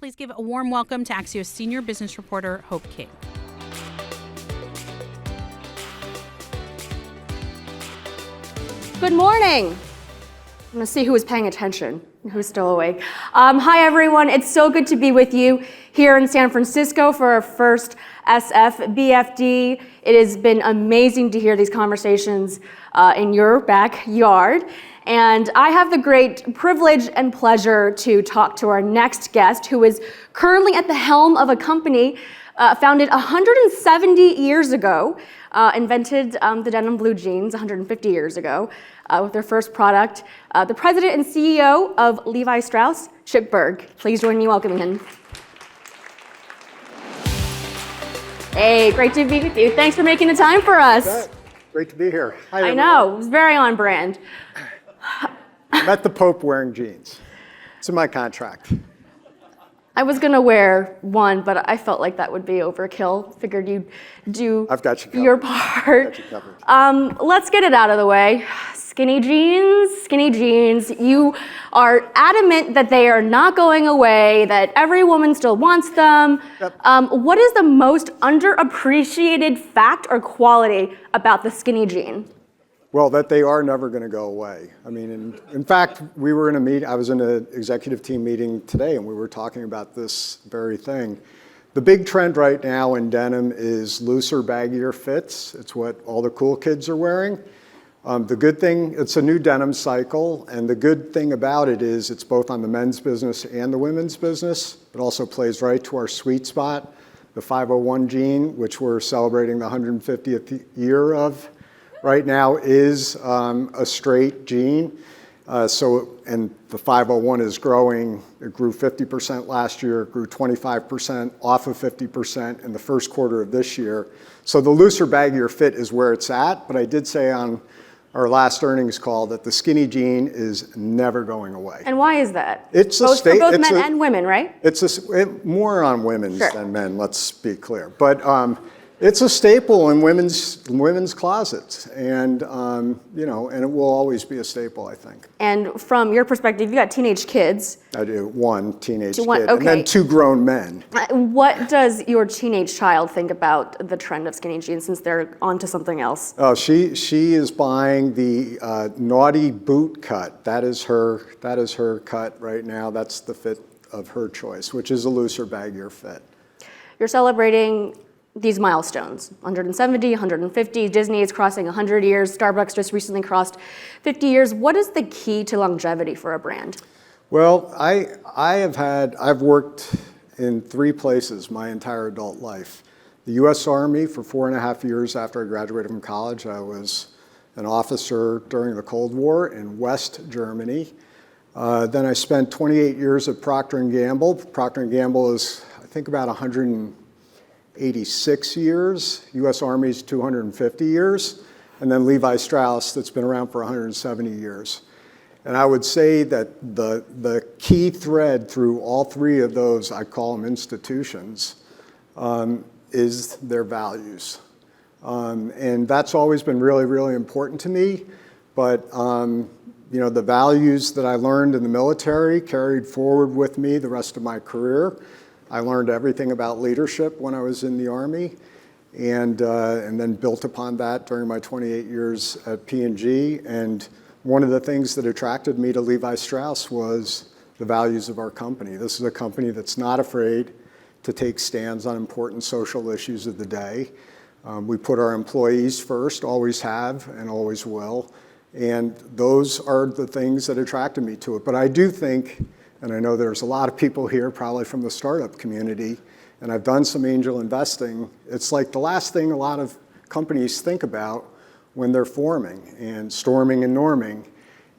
Please give a warm welcome to Axios senior business reporter, Hope King. Good morning. I'm going to see who is paying attention, who's still awake. Hi, everyone. It's so good to be with you here in San Francisco for our first SF BFD. It has been amazing to hear these conversations in your backyard. And I have the great privilege and pleasure to talk to our next guest, who is currently at the helm of a company founded 170 years ago, invented the denim blue jeans 150 years ago with their first product. The president and CEO of Levi Strauss, Chip Bergh. Please join me in welcoming him. Hey, great to be with you. Thanks for making the time for us. Great to be here. Hi, I know, it was very on brand. I met the Pope wearing jeans. It's in my contract. I was gonna wear one, but I felt like that would be overkill. Figured you'd do I've got you covered. Your part. I've got you covered. Let's get it out of the way. Skinny jeans. You are adamant that they are not going away, that every woman still wants them. Yep. What is the most underappreciated fact or quality about the skinny jean? Well, that they are never going to go away. I mean, in fact, we were in a meeting. I was in an executive team meeting today, and we were talking about this very thing. The big trend right now in denim is looser, baggier fits. It's what all the cool kids are wearing. The good thing, it's a new denim cycle, and the good thing about it is it's both on the men's business and the women's business. It also plays right to our sweet spot, the 501 jean, which we're celebrating the 150th year of. Right now is a straight jean. And the 501 is growing. It grew 50% last year, it grew 25% off of 50% in the first quarter of this year. So the looser, baggier fit is where it's at, but I did say on our last earnings call that the skinny jean is never going away. And why is that? It's for both men and women, right? More on women's than men, let's be clear. But it's a staple in women's closets, and and it will always be a staple, I think. And from your perspective, you got teenage kids. I do, one teenage kid, okay. And then two grown men. What does your teenage child think about the trend of skinny jeans, since they're onto something else? Oh, she is buying the naughty boot cut. That is her cut right now. That's the fit of her choice, which is a looser, baggier fit. You're celebrating these milestones, 170, 150, Disney is crossing 100 years, Starbucks just recently crossed 50 years. What is the key to longevity for a brand? Well, I've worked in 3 places my entire adult life. The US Army for 4.5 years after I graduated from college. I was an officer during the Cold War in West Germany. Then I spent 28 years at Procter & Gamble. Procter & Gamble is, I think, about 186 years, US Army's 250 years, and then Levi Strauss that's been around for 170 years. And I would say that the key thread through all 3 of those, I call them institutions, is their values. And that's always been really, really important to me. But the values that I learned in the military carried forward with me the rest of my career. I learned everything about leadership when I was in the Army, and then built upon that during my 28 years at P&G. And one of the things that attracted me to Levi Strauss was the values of our company. This is a company that's not afraid to take stands on important social issues of the day. We put our employees first, always have and always will. And those are the things that attracted me to it. But I do think, and I know there's a lot of people here probably from the startup community, and I've done some angel investing. It's like the last thing a lot of companies think about when they're forming and storming and norming.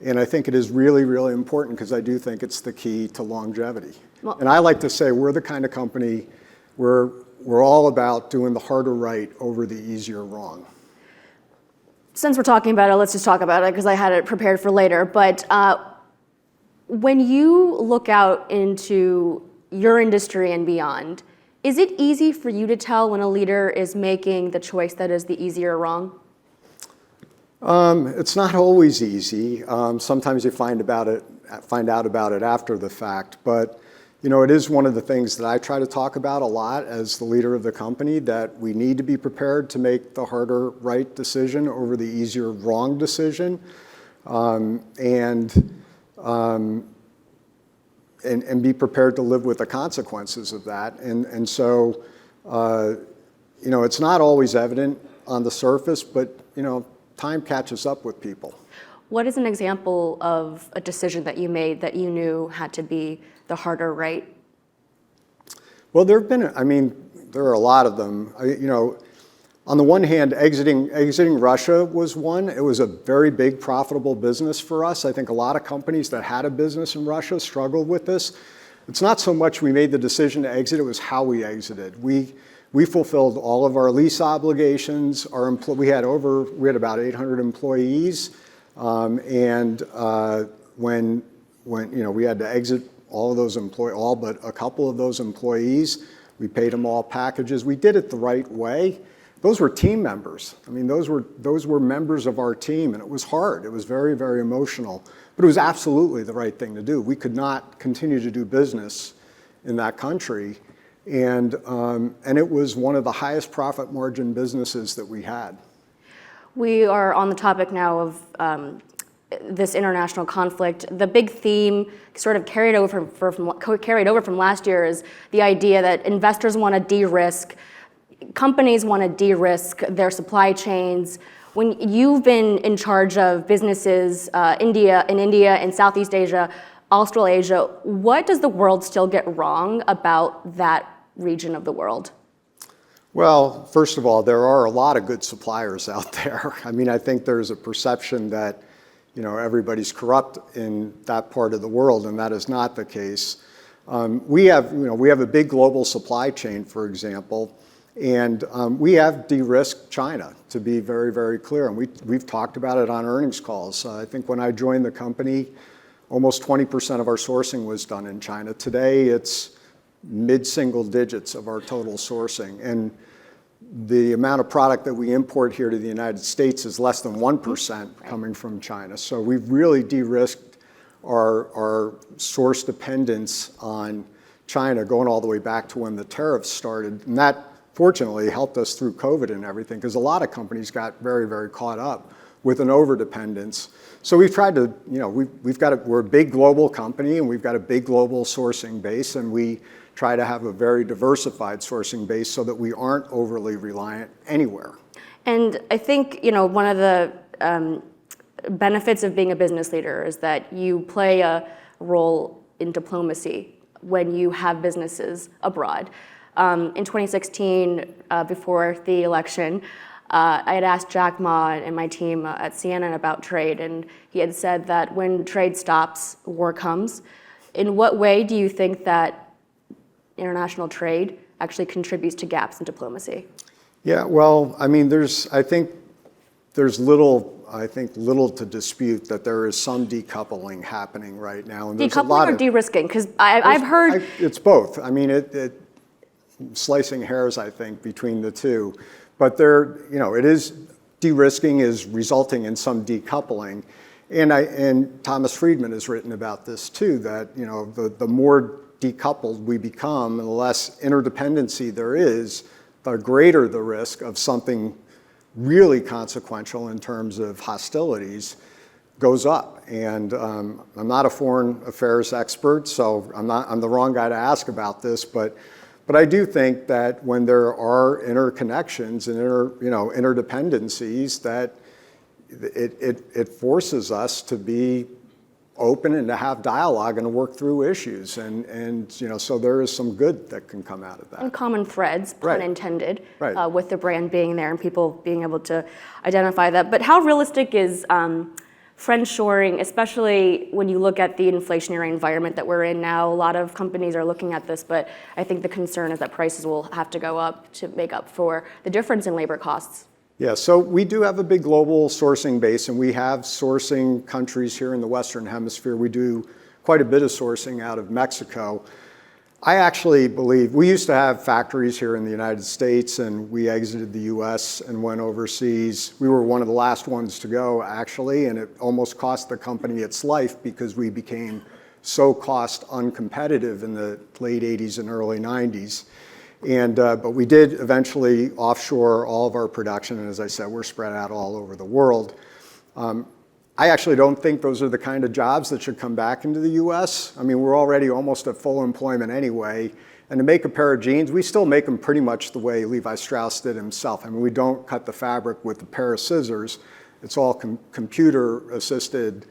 And I think it is really, really important because I do think it's the key to longevity. Well, and I like to say we're the kind of company where we're all about doing the harder right over the easier wrong. Since we're talking about it, let's just talk about it because I had it prepared for later. But when you look out into your industry and beyond, is it easy for you to tell when a leader is making the choice that is the easier wrong? It's not always easy. Sometimes you find out about it after the fact. But it is one of the things that I try to talk about a lot as the leader of the company, that we need to be prepared to make the harder right decision over the easier wrong decision, and be prepared to live with the consequences of that. And so, it's not always evident on the surface, but, time catches up with people. What is an example of a decision that you made that you knew had to be the harder right? Well, there are a lot of them. On the one hand, exiting Russia was one. It was a very big, profitable business for us. I think a lot of companies that had a business in Russia struggled with this. It's not so much we made the decision to exit, it was how we exited. We fulfilled all of our lease obligations. We had about 800 employees, and when we had to exit all but a couple of those employees, we paid them all packages. We did it the right way. Those were team members. Those were members of our team, and it was hard. It was very, very emotional, but it was absolutely the right thing to do. We could not continue to do business in that country, and it was one of the highest profit margin businesses that we had. We are on the topic now of this international conflict. The big theme sort of carried over from last year is the idea that investors want to de-risk, companies want to de-risk their supply chains. When you've been in charge of businesses in India and Southeast Asia, Australasia, what does the world still get wrong about that region of the world? Well, first of all, there are a lot of good suppliers out there. I think there's a perception that everybody's corrupt in that part of the world, and that is not the case. We have a big global supply chain, for example, and we have de-risked China, to be very, very clear, and we've talked about it on earnings calls. I think when I joined the company, almost 20% of our sourcing was done in China. Today, it's mid-single digits of our total sourcing, and the amount of product that we import here to the United States is less than 1% coming from China. So we've really de-risked our source dependence on China, going all the way back to when the tariffs started. And that, fortunately, helped us through COVID and everything, because a lot of companies got very, very caught up with an overdependence. So we've tried to, we're a big global company, and we've got a big global sourcing base, and we try to have a very diversified sourcing base so that we aren't overly reliant anywhere. And I think, one of the benefits of being a business leader is that you play a role in diplomacy when you have businesses abroad. In 2016, before the election, I had asked Jack Ma and my team at CNN about trade, and he had said that when trade stops, war comes. In what way do you think that international trade actually contributes to gaps in diplomacy? Yeah, well, I think there's little to dispute that there is some decoupling happening right now. And decoupling or de-risking? Because I've heard... It's both. Slicing hairs, I think, between the two. But it is, de-risking is resulting in some decoupling. And Thomas Friedman has written about this too, that the more decoupled we become and the less interdependency there is, the greater the risk of something really consequential in terms of hostilities goes up. And I'm not a foreign affairs expert, so I'm the wrong guy to ask about this, but I do think that when there are interconnections and interdependencies, that it forces us to be open and to have dialogue and to work through issues, and so there is some good that can come out of that. And common threads, pun intended, right. With the brand being there and people being able to identify that. But how realistic is friendshoring, especially when you look at the inflationary environment that we're in now? A lot of companies are looking at this, but I think the concern is that prices will have to go up to make up for the difference in labor costs. Yeah, so we do have a big global sourcing base, and we have sourcing countries here in the Western Hemisphere. We do quite a bit of sourcing out of Mexico. I actually believe, we used to have factories here in the United States, and we exited the US and went overseas. We were one of the last ones to go, actually, and it almost cost the company its life because we became so cost uncompetitive in the late 80s and early 90s. But we did eventually offshore all of our production, and as I said, we're spread out all over the world. I actually don't think those are the kind of jobs that should come back into the US. I mean, we're already almost at full employment anyway. And to make a pair of jeans, we still make them pretty much the way Levi Strauss did himself. I mean, we don't cut the fabric with a pair of scissors. It's all computer-assisted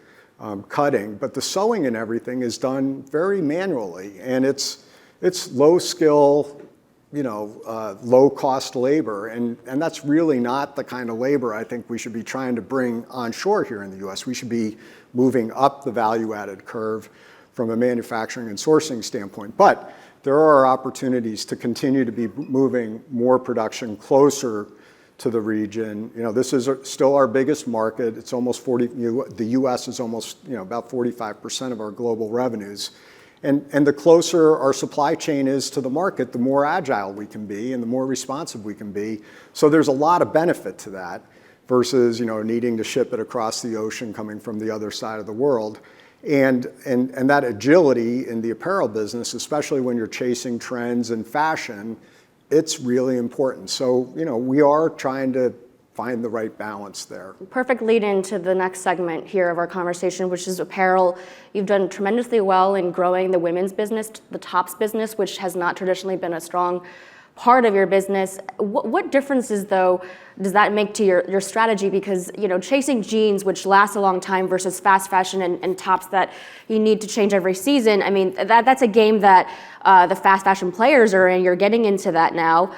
cutting. But the sewing and everything is done very manually. And it's low skill, low cost labor. And that's really not the kind of labor I think we should be trying to bring onshore here in the US. We should be moving up the value added curve from a manufacturing and sourcing standpoint. But there are opportunities to continue to be moving more production closer to the region. This is still our biggest market. It's almost 40, the US is almost, about 45% of our global revenues. And the closer our supply chain is to the market, the more agile we can be and the more responsive we can be. So there's a lot of benefit to that versus, needing to ship it across the ocean coming from the other side of the world. And that agility in the apparel business, especially when you're chasing trends and fashion, it's really important. So, we are trying to find the right balance there. Perfect lead into the next segment here of our conversation, which is apparel. You've done tremendously well in growing the women's business, the tops business, which has not traditionally been a strong part of your business. What differences, though, does that make to your strategy? Because, chasing jeans, which last a long time, versus fast fashion and tops that you need to change every season, I mean, that's a game that the fast fashion players are in. You're getting into that now.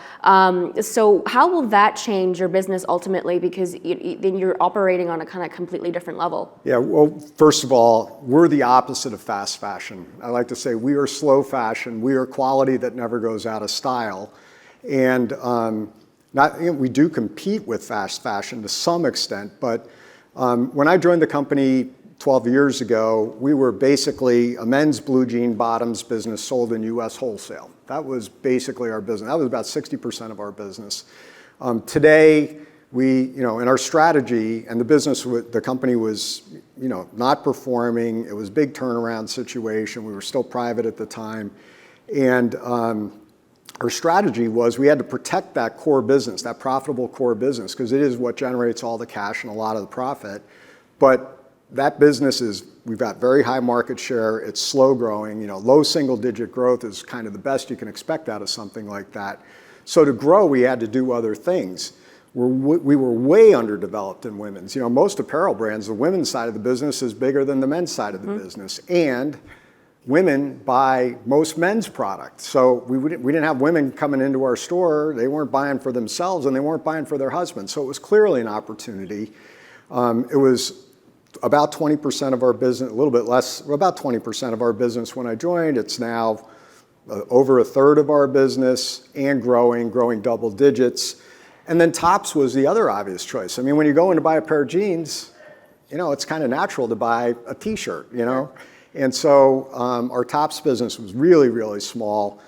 So how will that change your business ultimately? Because then you're operating on a kind of completely different level. Yeah, well, first of all, we're the opposite of fast fashion. I like to say we are slow fashion. We are quality that never goes out of style. And we do compete with fast fashion to some extent, but when I joined the company 12 years ago, we were basically a men's blue jean bottoms business sold in US wholesale. That was basically our business. That was about 60% of our business. Today, in our strategy, and the company was, not performing. It was a big turnaround situation. We were still private at the time. And our strategy was we had to protect that core business, that profitable core business, because it is what generates all the cash and a lot of the profit. But that business we've got very high market share. It's slow growing. Low single digit growth is kind of the best you can expect out of something like that. So to grow, we had to do other things. We were way underdeveloped in women's. Most apparel brands, the women's side of the business is bigger than the men's side of the business. And women buy most men's products. So we didn't have women coming into our store. They weren't buying for themselves and they weren't buying for their husbands. So it was clearly an opportunity. It was about 20% of our business, a little bit less, about 20% of our business when I joined. It's now over a third of our business and growing double digits. And then tops was the other obvious choice. I mean, when you go in to buy a pair of jeans, it's kind of natural to buy a t-shirt, And so our tops business was really, really small.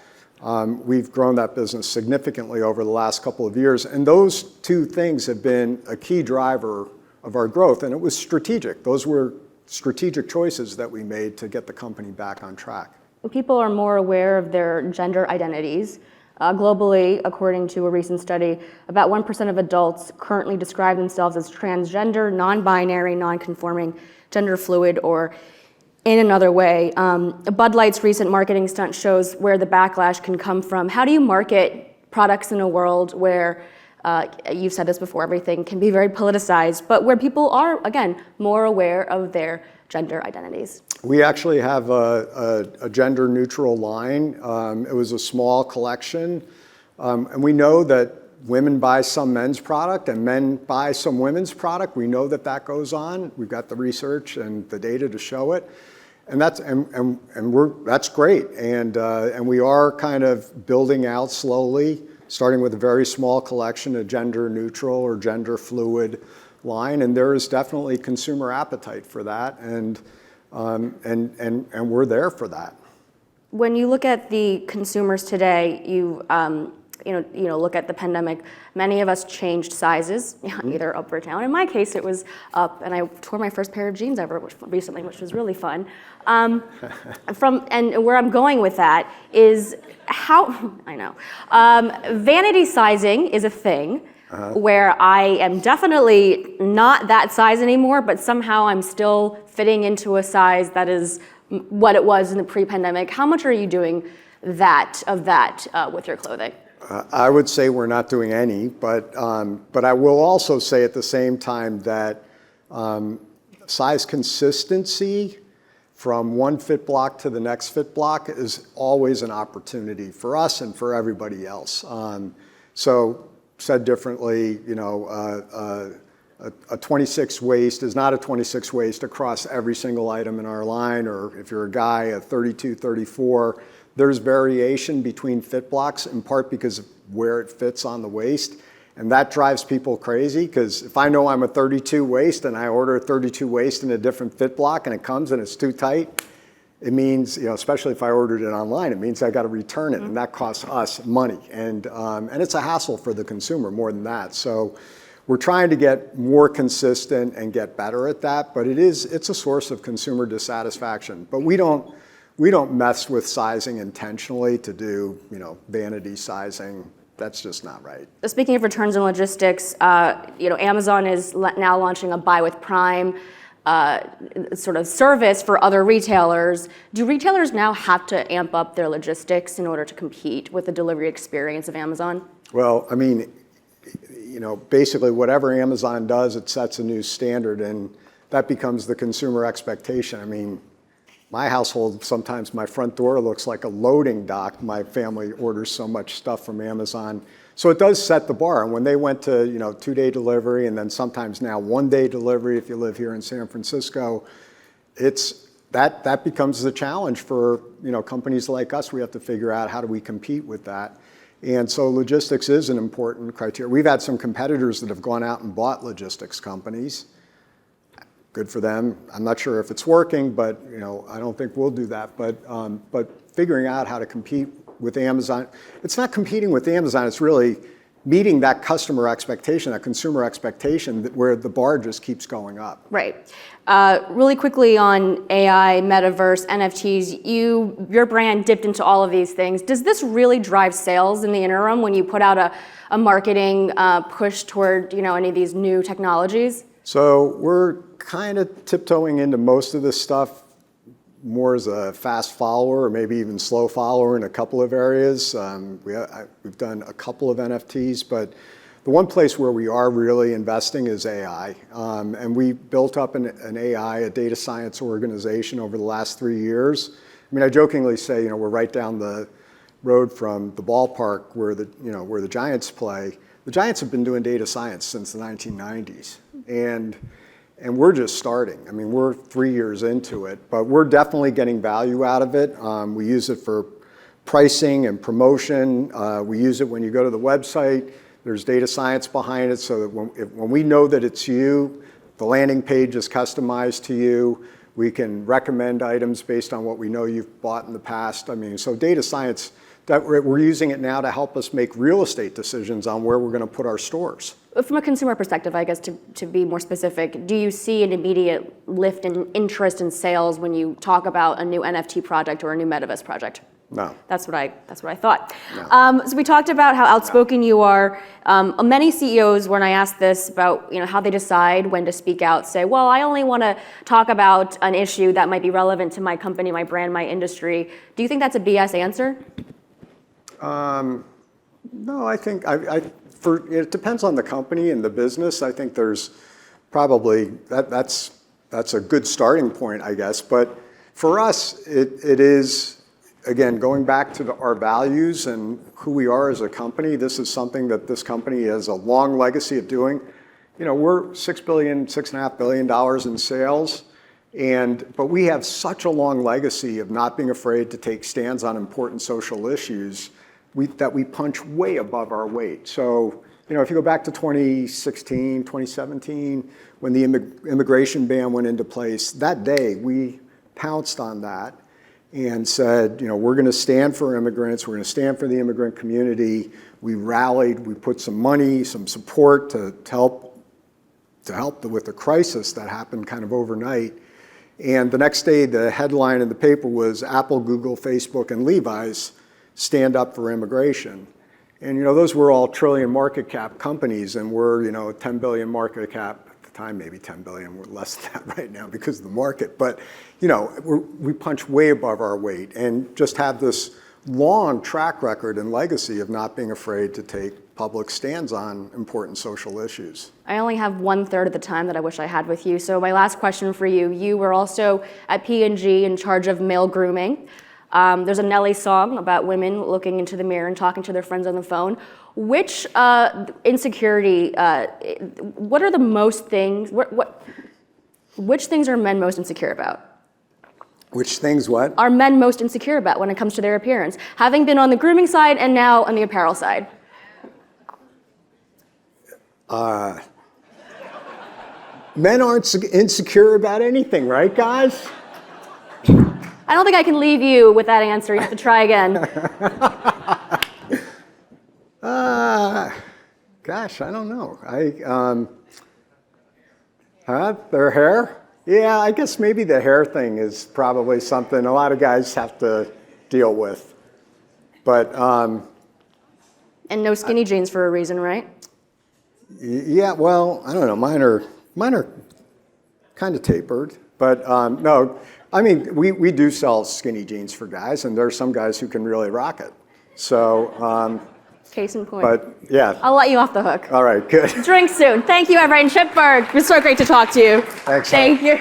We've grown that business significantly over the last couple of years. And those two things have been a key driver of our growth. And it was strategic. Those were strategic choices that we made to get the company back on track. People are more aware of their gender identities. Globally, according to a recent study, about 1% of adults currently describe themselves as transgender, non-binary, non-conforming, gender fluid, or in another way. Bud Light's recent marketing stunt shows where the backlash can come from. How do you market products in a world where, you've said this before, everything can be very politicized, but where people are, again, more aware of their gender identities? We actually have a gender neutral line. It was a small collection. And we know that women buy some men's product and men buy some women's product. We know that goes on. We've got the research and the data to show it. And that's great. And we are kind of building out slowly, starting with a very small collection, a gender neutral or gender fluid line. And there is definitely consumer appetite for that. And we're there for that. When you look at the consumers today, look at the pandemic, many of us changed sizes, either up or down. In my case, it was up, and I tore my first pair of jeans ever recently, which was really fun. And where I'm going with that is vanity sizing is a thing. Where I am definitely not that size anymore, but somehow I'm still fitting into a size that is what it was in the pre-pandemic. How much are you doing with your clothing? I would say we're not doing any, but I will also say at the same time that size consistency from one fit block to the next fit block is always an opportunity for us and for everybody else. So said differently, a 26 waist is not a 26 waist across every single item in our line, or if you're a guy, a 32, 34. There's variation between fit blocks in part because of where it fits on the waist. And that drives people crazy because if I know I'm a 32 waist and I order a 32 waist in a different fit block and it comes and it's too tight, it means, especially if I ordered it online, it means I got to return it, and that costs us money. And it's a hassle for the consumer more than that. So we're trying to get more consistent and get better at that, but it's a source of consumer dissatisfaction. But we don't mess with sizing intentionally to do, vanity sizing. That's just not right. Speaking of returns and logistics, Amazon is now launching a Buy with Prime sort of service for other retailers. Do retailers now have to amp up their logistics in order to compete with the delivery experience of Amazon? Well, I mean, basically whatever Amazon does, it sets a new standard, and that becomes the consumer expectation. I mean, my household, sometimes my front door looks like a loading dock. My family orders so much stuff from Amazon. So it does set the bar. And when they went to, 2-day delivery and then sometimes now 1-day delivery if you live here in San Francisco, that becomes the challenge for, companies like us. We have to figure out how do we compete with that. And so logistics is an important criteria. We've had some competitors that have gone out and bought logistics companies. Good for them. I'm not sure if it's working, but I don't think we'll do that. But figuring out how to compete with Amazon, it's not competing with Amazon. It's really meeting that customer expectation, that consumer expectation, where the bar just keeps going up. Right. Really quickly on AI, metaverse, NFTs, your brand dipped into all of these things. Does this really drive sales in the interim when you put out a marketing push toward any of these new technologies? So we're kind of tiptoeing into most of this stuff more as a fast follower or maybe even slow follower in a couple of areas. We've done a couple of NFTs, but the one place where we are really investing is AI. And we built up an AI, a data science organization over the last 3 years. I mean, I jokingly say, we're right down the road from the ballpark where the Giants play. The Giants have been doing data science since the 1990s. And we're just starting. I mean, we're 3 years into it, but we're definitely getting value out of it. We use it for pricing and promotion. We use it when you go to the website. There's data science behind it, so that when we know that it's you, the landing page is customized to you. We can recommend items based on what we know you've bought in the past. I mean, so data science, that we're using it now to help us make real estate decisions on where we're going to put our stores. From a consumer perspective, I guess to be more specific, do you see an immediate lift in interest in sales when you talk about a new NFT project or a new metaverse project? No. That's what I thought. No. So we talked about how outspoken you are. Many CEOs, when I ask this about how they decide when to speak out, say, well, I only want to talk about an issue that might be relevant to my company, my brand, my industry. Do you think that's a BS answer? No, I think it depends on the company and the business. I think there's probably that's a good starting point, I guess. But for us, it is, again, going back to our values and who we are as a company. This is something that this company has a long legacy of doing. We're $6.5 billion in sales. But we have such a long legacy of not being afraid to take stands on important social issues that we punch way above our weight. So, if you go back to 2016, 2017, when the immigration ban went into place, that day we pounced on that. and said, we're going to stand for immigrants, we're going to stand for the immigrant community. We rallied, we put some money, some support to help with the crisis that happened kind of overnight. And the next day, the headline in the paper was Apple, Google, Facebook, and Levi's stand up for immigration. And those were all trillion market cap companies, and we're 10 billion market cap at the time, maybe 10 billion. We're less than that right now because of the market. But we punch way above our weight and just have this long track record and legacy of not being afraid to take public stands on important social issues. I only have 1/3 of the time that I wish I had with you. So my last question for you, you were also at P&G in charge of male grooming. There's a Nelly song about women looking into the mirror and talking to their friends on the phone. Which insecurity, what are the most things, which things are men most insecure about? Which things what? Are men most insecure about when it comes to their appearance? Having been on the grooming side and now on the apparel side. Men aren't insecure about anything, right, guys? I don't think I can leave you with that answer. You have to try again. Gosh, I don't know. Their hair? Yeah, I guess maybe the hair thing is probably something a lot of guys have to deal with. But and no skinny jeans for a reason, right? Yeah, well, I don't know. Mine are kind of tapered, but no. I mean, we do sell skinny jeans for guys, and there are some guys who can really rock it. So. Case in point. But yeah. I'll let you off the hook. All right, good. Drink soon. Thank you, everyone. Chip Bergh. It was so great to talk to you. Thanks. Thank you.